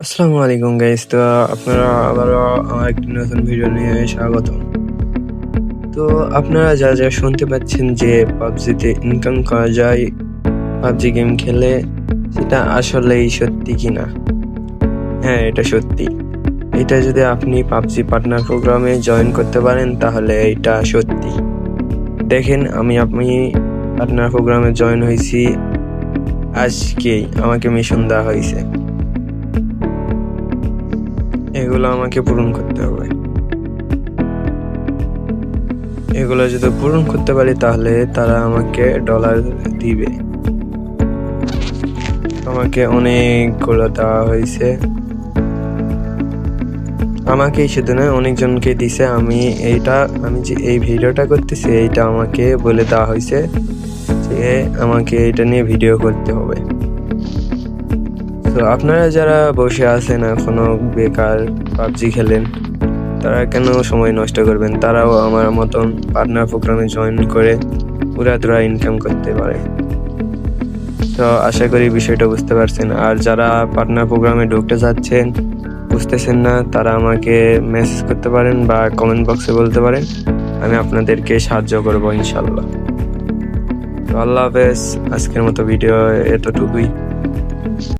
আসসালামু আলাইকুম গাইস। তো আপনারা আবারও আমার একটি নতুন ভিডিও নিয়ে স্বাগতম। তো আপনারা যা যা শুনতে পাচ্ছেন যে পাবজিতে ইনকাম করা যায় পাবজি গেম খেলে, সেটা আসলেই সত্যি কিনা? হ্যাঁ, এটা সত্যি। এটা যদি আপনি পাবজি পার্টনার প্রোগ্রামে জয়েন করতে পারেন তাহলে এটা সত্যি। দেখেন, আমি পার্টনার প্রোগ্রামে জয়েন হয়েছি আজকেই, আমাকে মিশন দেওয়া হয়েছে। এগুলো আমাকে পূরণ করতে হবে। এগুলো যদি পূরণ করতে পারি তাহলে তারা আমাকে ডলার দিবে। আমাকে অনেকগুলো দেওয়া হয়েছে, আমাকেই শুধু নয় অনেকজনকে দিছে। আমি যে এই ভিডিওটা করতেছি এইটা আমাকে বলে দেওয়া হয়েছে যে আমাকে এটা নিয়ে ভিডিও করতে হবে। তো আপনারা যারা বসে আছেন এখনো বেকার পাবজি খেলেন, তারা কেন সময় নষ্ট করবেন? তারাও আমার মতন পার্টনার প্রোগ্রামে জয়েন করে পুরা ইনকাম করতে পারে। তো আশা করি বিষয়টা বুঝতে পারছেন। আর যারা পার্টনার প্রোগ্রামে ঢুকতে যাচ্ছেন, বুঝতেছেন না, তারা আমাকে মেসেজ করতে পারেন বা কমেন্ট বক্সে বলতে পারেন, আমি আপনাদেরকে সাহায্য করবো ইনশাল্লাহ। তো আল্লাহ হাফেজ, আজকের মতো ভিডিও এতটুকুই।